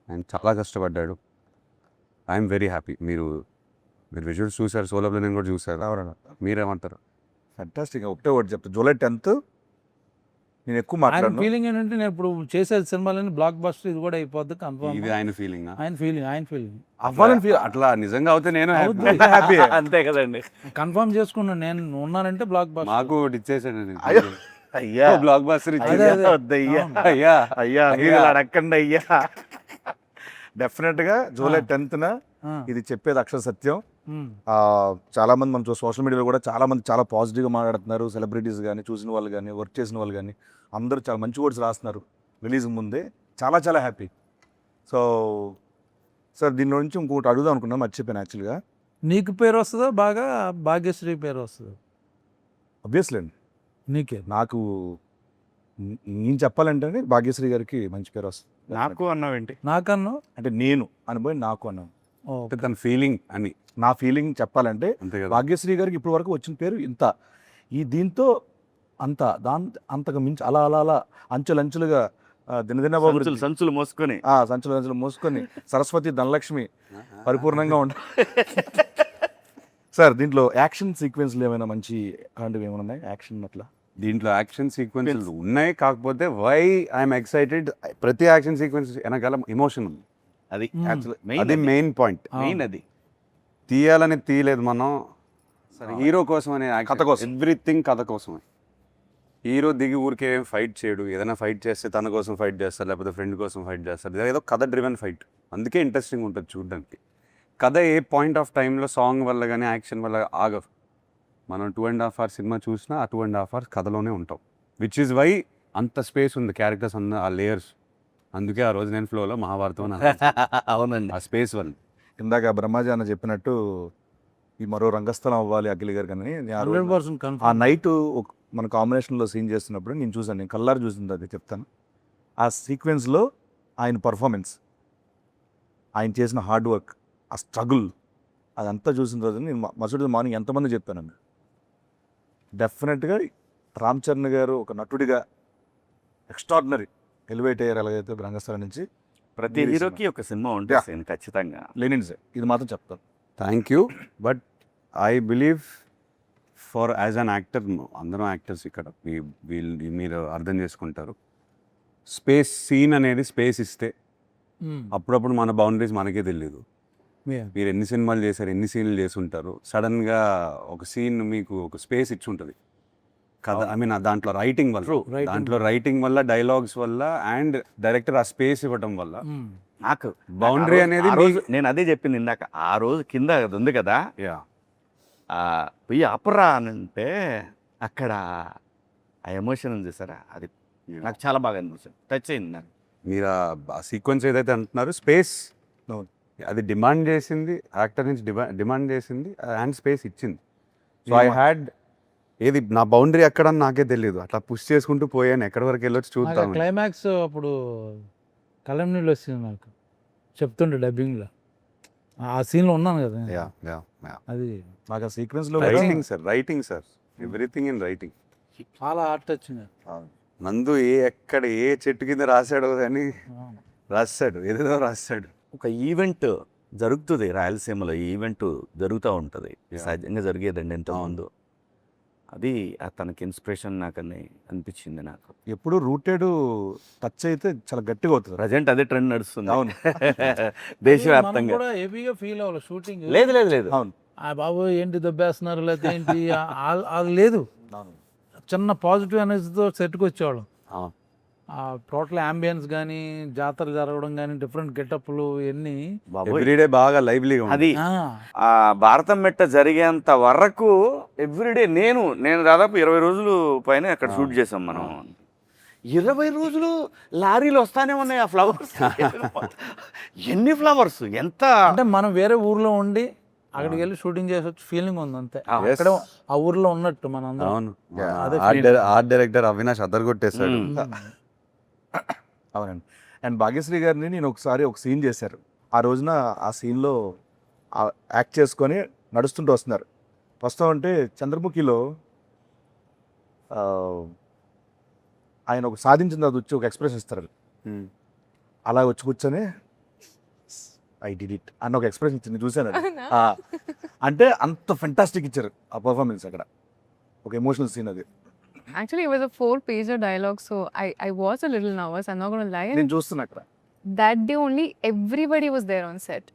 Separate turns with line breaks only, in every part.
ఆయన చాలా కష్టపడ్డాడు. I'm very happy. మీరు విజువల్స్ చూసారు, సోలో ప్లేన్ కూడా చూసారు.
అవునండి,
మీరేమంటారు?
ఫెంటాస్టిక్. ఒకటే ఒకటి చెప్తాను, జూలై 10th నేను ఎక్కువ
ఆయన
మాట్లాడను.
ఫీలింగ్ ఏంటంటే నేను ఇప్పుడు చేసే సినిమాలని బ్లాక్ బస్టర్ ఇది కూడా అయిపోద్ది కన్ఫర్మ్.
ఇది ఆయన ఫీలింగ్
ఆయన ఫీలింగ్
అవ్వాలని ఫీల్
అట్లా నిజంగా అవుతే నేను
అవుద్ది.
హ్యాపీ.
అంతే కదండి.
కన్ఫర్మ్ చేసుకున్నాను నేను ఉన్నానంటే బ్లాక్ బస్టర్.
మాకు ఒకటి ఇచ్చేసాడు
అయ్యో.
అయ్యా
బ్లాక్ బస్టర్
అదే,
ఇచ్చేది.
అదే.
వద్దయ్యా.
అవును.
అయ్యా
అయ్యా మీరు ఇలా అడగండి అయ్యా. డెఫినెట్ గా జూలై 10th
ఆ,
ఇది చెప్పేది అక్షర సత్యం.
ఉమ్,
చాలా మంది మనం సోషల్ మీడియాలో కూడా చాలా మంది చాలా పాజిటివ్గా మాట్లాడుతున్నారు. సెలబ్రిటీస్ కానీ, చూసిన వాళ్ళు కానీ, వర్క్ చేసిన వాళ్ళు కానీ అందరూ చాలా మంచి వర్డ్స్ రాస్తున్నారు రిలీజ్ ముందే. చాలా చాలా హ్యాపీ. సో సార్ దీని నుంచి ఇంకొకటి అడుగుదాం అనుకున్నాను, మర్చిపోయాను యాక్చువల్గా.
నీకు పేరు వస్తుందా బాగా, భాగ్యశ్రీ పేరు వస్తుందా?
అబ్వియస్లీ అండి,
నీకే.
నాకు నేను చెప్పాలంటే భాగ్యశ్రీ గారికి మంచి పేరు వస్తుంది.
నాకు అన్నావేంటి?
నాకన్నా
అంటే నేను అనుభవం నాకు అన్నాను.
అంటే తన ఫీలింగ్ అని,
నా ఫీలింగ్ చెప్పాలంటే
అంతే కదా.
భాగ్యశ్రీ గారికి ఇప్పటి వరకు వచ్చిన పేరు ఇంత, దీంతో అంత అంతకు మించి అలా అలా అలా అంచెలంచులుగా దినదిన
సంచులు మోసుకొని
సంచులు మోసుకొని సరస్వతి ధనలక్ష్మి పరిపూర్ణంగా ఉంటాయి. సార్ దీంట్లో యాక్షన్ సీక్వెన్స్లు ఏమైనా మంచి అలాంటివి ఏమైనా ఉన్నాయి? యాక్షన్ అట్లా
దీంట్లో యాక్షన్ సీక్వెన్సెస్ ఉన్నాయి, కాకపోతే వై ఐఎమ్ ఎక్సైటెడ్, ప్రతి యాక్షన్ సీక్వెన్స్ వెనకాల ఎమోషన్ ఉంది.
అది
Hmm.
అది మెయిన్ పాయింట్.
మెయిన్ అది
తీయాలని తీయలేదు మనం, సరే హీరో కోసం అనే
కథ కోసం.
ఎవ్రీథింగ్ కథ కోసమే. హీరో దిగి ఊరికే ఫైట్ చేయడు, ఏదైనా ఫైట్ చేస్తే తన కోసం ఫైట్ చేస్తారు, లేకపోతే ఫ్రెండ్ కోసం ఫైట్ చేస్తారు. ఏదో కథ డ్రివెన్ ఫైట్, అందుకే ఇంట్రెస్టింగ్ ఉంటుంది చూడడానికి. కథ ఏ పాయింట్ ఆఫ్ టైంలో సాంగ్ వల్ల కానీ యాక్షన్ వల్ల ఆగదు. మనం 2.5 hours సినిమా చూసినా ఆ 2.5 hours కథలోనే ఉంటాం, విచ్ ఈజ్ వై అంత స్పేస్ ఉంది క్యారెక్టర్స్ అన్న ఆ లేయర్స్. అందుకే ఆ రోజు నేను ఫ్లోలో మహాభారతం అని అన్నాను.
అవునండి.
ఆ స్పేస్ వల్ల.
ఇందాక బ్రహ్మాజీ అన్న చెప్పినట్టు ఈ మరో రంగస్థలం అవ్వాలి అఖిల్ గారు కానీ నేను ఆ రోజు
100%
ఆ
కన్ఫర్మ్.
నైట్ మన కాంబినేషన్లో సీన్ చేస్తున్నప్పుడు నేను చూసాను, నేను కల్లారు చూసింది అది చెప్తాను. ఆ సీక్వెన్స్లో ఆయన పర్ఫార్మెన్స్, ఆయన చేసిన హార్డ్ వర్క్, ఆ స్ట్రగుల్ అదంతా చూసిన రోజు నేను మరుసటి మార్నింగ్ ఎంతమంది చెప్పాను. డెఫినెట్గా రామ్ చరణ్ గారు ఒక నటుడిగా ఎక్స్ట్రాడినరీ ఎలివేట్ అయ్యారు ఎలాగైతే రంగస్థలం నుంచి.
ప్రతి హీరోకి ఒక సినిమా ఉంటుంది ఖచ్చితంగా.
లేనింది సార్, ఇది మాత్రం చెప్తాను.
Thank you. But I believe for as an actor, అందరం యాక్టర్స్ ఇక్కడ, మీరు అర్థం చేసుకుంటారు. స్పేస్ సీన్ అనేది స్పేస్ ఇస్తే అప్పుడప్పుడు మన బౌండరీస్ మనకే తెలియదు. మీరు ఎన్ని సినిమాలు చేశారు, ఎన్ని సీన్లు చేసి ఉంటారు, సడన్గా ఒక సీన్ మీకు ఒక స్పేస్ ఇచ్చి ఉంటుంది కదా. ఐ మీన్ దాంట్లో రైటింగ్ వల్ల డైలాగ్స్ వల్ల అండ్ డైరెక్టర్ ఆ స్పేస్ ఇవ్వడం వల్ల
నాకు
బౌండరీ అనేది
ఆ రోజు నేను అదే చెప్పింది ఇందాక. ఆ రోజు కింద అది ఉంది కదా, పోయి అపరా అని అంటే అక్కడ ఆ ఎమోషన్ ఉంది సార్, అది నాకు చాలా బాగా అనిపించింది, టచ్ అయింది నాకు.
మీరు ఆ సీక్వెన్స్ ఏదైతే అంటున్నారు, స్పేస్ అది డిమాండ్ చేసింది, యాక్టర్ నుంచి డిమాండ్ చేసింది అండ్ స్పేస్ ఇచ్చింది. సో ఐ హ్యాడ్ ఏది నా బౌండరీ ఎక్కడని నాకే తెలియదు, అట్లా పుష్ చేసుకుంటూ పోయాను, ఎక్కడి వరకు వెళ్ళొచ్చు చూద్దాం.
క్లైమాక్స్ అప్పుడు కలం నీళ్ళు వచ్చింది నాకు, చెప్తుండే డబ్బింగ్లో. ఆ సీన్లో ఉన్నాను కదా, అది
నాకు ఆ సీక్వెన్స్లో
writing sir everything in writing.
చాలా హార్ట్ వచ్చింది.
నందు ఎక్కడ ఏ చెట్టు కింద రాశాడో కానీ రాస్తాడు, ఏదేదో రాస్తాడు.
ఒక ఈవెంట్ జరుగుతుంది రాయలసీమలో, ఈ ఈవెంట్ జరుగుతూ ఉంటుంది, సహజంగా జరిగేదండి ఇంతకుముందు. అది తనకి ఇన్స్పిరేషన్ నాకు అని అనిపించింది. నాకు
ఎప్పుడు రూటెడ్ టచ్ అయితే చాలా గట్టిగా అవుతుంది.
ప్రజెంట్ అదే ట్రెండ్ నడుస్తుంది.
అవును.
దేశవ్యాప్తంగా
కూడా హెవీగా ఫీల్ అవ్వాలి షూటింగ్.
లేదు
అవును.
ఆ బాబు ఏంటి దెబ్బేస్తున్నారు లేకపోతే ఏంటి అది లేదు. చిన్న పాజిటివ్ ఎనర్జీతో సెట్కి వచ్చేవాళ్ళం. టోటల్ అంబియన్స్ కానీ, జాతర జరగడం కానీ, డిఫరెంట్ గెటప్లు ఎన్ని
ఎవ్రీడే బాగా లైవ్లీగా
అది ఆ భారతం మెట్ట జరిగేంత వరకు ఎవ్రీడే నేను దాదాపు 20 రోజులు పైన అక్కడ షూట్ చేసాం మనం. 20 రోజులు లారీలు వస్తానే ఉన్నాయి ఆ ఫ్లవర్స్. ఎన్ని ఫ్లవర్స్, ఎంత
అంటే మనం వేరే ఊర్లో ఉండి అక్కడికి వెళ్ళి షూటింగ్ చేసి వచ్చి ఫీలింగ్ ఉంది అంతే. అక్కడ ఆ ఊర్లో ఉన్నట్టు మన అందరం.
అవును. ఆర్ట్ డైరెక్టర్ అవినాష్ అద్దరగొట్టేశాడు.
అవునండి. అండ్ భాగ్యశ్రీ గారిని నేను ఒకసారి ఒక సీన్ చేశారు. ఆ రోజున ఆ సీన్లో యాక్ట్ చేసుకొని నడుస్తుంటూ వస్తామంటే చంద్రముఖిలో ఆయన ఒక సాధించింది అది వచ్చి ఒక ఎక్స్ప్రెషన్ ఇస్తారు, అలా వచ్చి కూర్చొని ఐ డిడ్ ఇట్ అన్న ఒక ఎక్స్ప్రెషన్ ఇచ్చింది చూసాను అది. ఆ, అంటే అంత ఫెంటాస్టిక్ ఇచ్చారు ఆ పర్ఫార్మెన్స్ అక్కడ, ఒక ఎమోషనల్ సీన్ అది.
Actually, it was a 4-pager dialogue, so I was a little nervous. I'm not going to lie. And
నేను చూస్తున్నా అక్కడ.
that day only, everybody was there on set.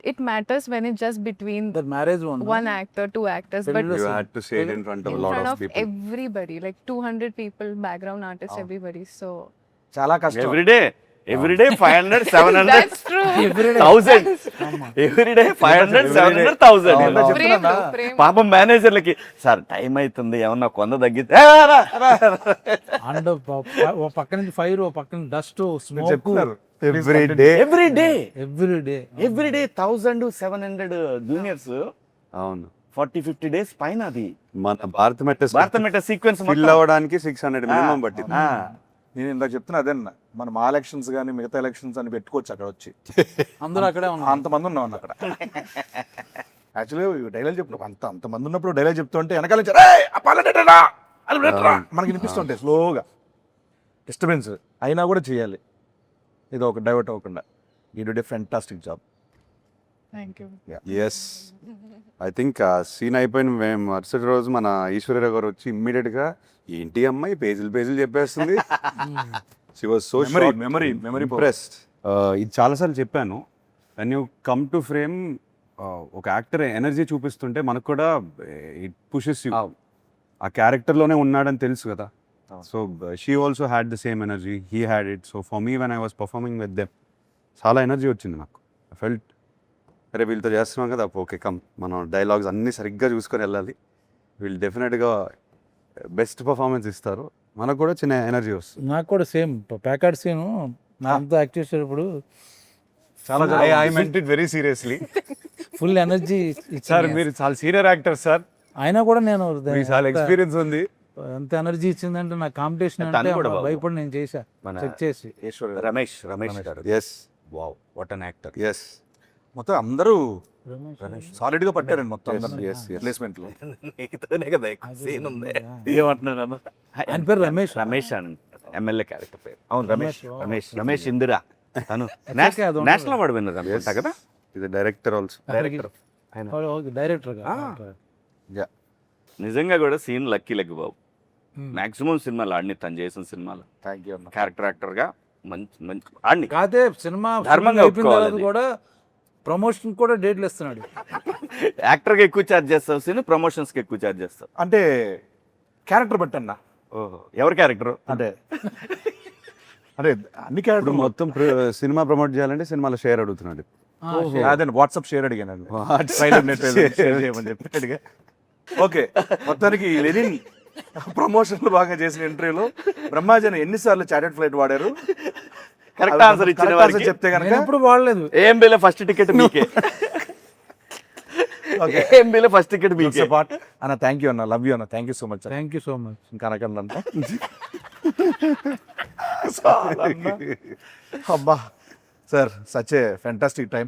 It matters when it's just between
that marriage
one actor, 2 actors, but
You had to say it in front of
in
a lot
front
of
of
people.
everybody, like 200 people, background artists, everybody. So
చాలా కష్టం.
Everyday 500 700
that's true.
1000 everyday 500 700 1000
అవును.
Frame
చెప్తున్నా.
though, frame.
పాపం మేనేజర్లకి sir time అవుతుంది ఏమన్నా కొంద తగ్గితే
and ఓ పక్క నుంచి ఫైర్, ఓ పక్క నుంచి డస్ట్, స్మోక్,
చెప్తున్నారు
Every day.
ఎవ్రీడే 1700 జూనియర్స్
అవును.
40-50 డేస్ పైన అది
మన భారత
భారత సీక్వెన్స్
ఫిల్ అవ్వడానికి 600 మినిమం పట్టింది.
నేను ఇందాక చెప్తున్నా అదేనా, మనం ఆ ఎలక్షన్స్ కానీ మిగతా ఎలక్షన్స్ అని పెట్టుకోవచ్చు అక్కడ వచ్చి.
అందరూ అక్కడే ఉన్నారు.
అంతమంది ఉన్నాం అక్కడ. యాక్చువల్లీ డైలాగ్ చెప్పు, అంతమంది ఉన్నప్పుడు డైలాగ్ చెప్తుంటే వెనకాల నుంచి "ఏయ్, ఆ పాల నెట్టరా, అది నెట్టరా" మనకి వినిపిస్తుంటాయి స్లోగా, డిస్టర్బెన్స్ అయినా కూడా చేయాలి, ఇది ఒక డైవర్ట్ అవ్వకుండా. You did a fantastic job.
Thank you.
Yes, I think ఆ సీన్ అయిపోయిన మేము మరుసటి రోజు మన ఈశ్వర్యరావు గారు వచ్చి ఇమ్మీడియట్గా ఏంటి అమ్మాయి పేజీలు చెప్పేస్తుంది. She was so
memory
impressed. ఇది చాలాసార్లు చెప్పాను, when you come to frame ఒక యాక్టర్ ఎనర్జీ చూపిస్తుంటే మనకు కూడా ఇట్ పుషెస్ యూ, ఆ క్యారెక్టర్లోనే ఉన్నాడని తెలుసు కదా. So she also had the same energy, he had it. So for me when I was performing with them చాలా ఎనర్జీ వచ్చింది నాకు. ఐ ఫెల్ట్ అరే వీళ్ళతో చేస్తున్నాం కదా, ఓకే కమ్ మనం డైలాగ్స్ అన్నీ సరిగ్గా చూసుకొని వెళ్ళాలి, వీళ్ళు డెఫినెట్గా బెస్ట్ పర్ఫార్మెన్స్ ఇస్తారు, మనకు కూడా చిన్న ఎనర్జీ వస్తుంది.
నాకు కూడా సేమ్ ప్యాకెట్ సీను అంతా యాక్ట్ చేసేటప్పుడు
చాలా
I meant it very seriously.
Full energy
sir మీరు చాలా సీనియర్ యాక్టర్ సార్,
అయినా కూడా నేను
మీకు చాలా ఎక్స్పీరియన్స్ ఉంది.
ఎంత ఎనర్జీ ఇచ్చిందంటే నా కాంపిటీషన్ అంటే
కూడా బాబు.
భయపడి నేను చేశా చెక్ చేసి.
రమేష్ గారు
yes,
wow what an actor.
Yes,
మొత్తం అందరూ సాలిడ్ గా పట్టారండి మొత్తం
yes, yes.
ప్లేస్మెంట్ లో.
నీతోనే కదా సీన్ ఉంది ఏమంటున్నాను
ఆయన పేరు రమేష్.
రమేష్ అని ఎమ్మెల్యే క్యారెక్టర్ పేరు. అవును
రమేష్.
రమేష్ ఇందిరా తను
Okay, అది ఉండదు.
నేషనల్ అవార్డు విన్నర్ అనుకుంటా కదా.
ఇది డైరెక్టర్ ఆల్సో.
డైరెక్టర్
నిజంగా కూడా సీన్ లక్కీ బాబు. మాక్సిమం సినిమాలు ఆడిని తను చేసిన సినిమాలు
థ్యాంక్ యూ అన్న.
క్యారెక్టర్ యాక్టర్ గా మంచి ఆడిని.
కాదే సినిమా
ధర్మంగా
అయిపోయిన తర్వాత
ఒప్పుకోవాలి.
కూడా ప్రమోషన్ కూడా డేట్లు ఇస్తున్నాడు.
యాక్టర్ గా ఎక్కువ ఛార్జ్ చేస్తావు సీన్, ప్రమోషన్స్ కి ఎక్కువ ఛార్జ్ చేస్తావు.
అంటే క్యారెక్టర్ బట్టన్నా,
ఓహో ఎవరి క్యారెక్టర్
అంటే అదే అన్ని
ఇప్పుడు
క్యారెక్టర్
మొత్తం సినిమా ప్రమోట్ చేయాలంటే సినిమాలో షేర్ అడుగుతున్నాడు.
అదే వాట్సాప్ షేర్ అడిగాను, షేర్ చేయమని చెప్పి అడిగా. ఓకే, మొత్తానికి లెనిన్ ప్రమోషన్లు బాగా చేసిన ఇంటర్వ్యూలో బ్రహ్మాజన్ ఎన్నిసార్లు చార్టెడ్ ఫ్లైట్ వాడారు,
కరెక్ట్ ఆన్సర్ ఇచ్చిన
Correct
వారికి
answer చెప్తే
నేను
కనుక
ఎప్పుడు వాడలేదు.
ఏఎంబీలో ఫస్ట్ టికెట్ మీకే. ఏఎంబీలో ఫస్ట్ టికెట్ మీకే.
పార్ట్ అన్న. థ్యాంక్ యూ అన్న, లవ్ యూ అన్న, thank you so much.
Thank you so much.
ఇంకా అనకండి అబ్బా sir, such a fantastic time.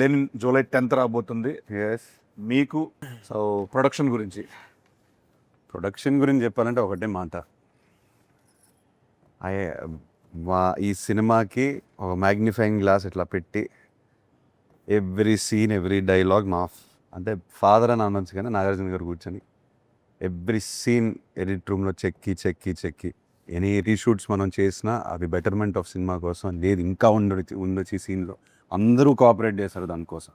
Lenin July 10th రాబోతుంది.
ఎస్,
మీకు సో ప్రొడక్షన్ గురించి
చెప్పాలంటే ఒకటే మాట, ఈ సినిమాకి ఒక మ్యాగ్నిఫైయింగ్ గ్లాస్ ఇట్లా పెట్టి ఎవ్రీ సీన్ ఎవ్రీ డైలాగ్ మా అంటే ఫాదర్ అని అనొచ్చు కానీ నాగార్జున గారు కూర్చొని ఎవ్రీ సీన్ ఎడిట్ రూమ్లో చెక్కి ఎనీ రీషూట్స్ మనం చేసినా అవి బెటర్మెంట్ ఆఫ్ సినిమా కోసం లేదు, ఇంకా ఉండొచ్చు ఈ సీన్లో అందరూ కోఆపరేట్ చేశారు దానికోసం.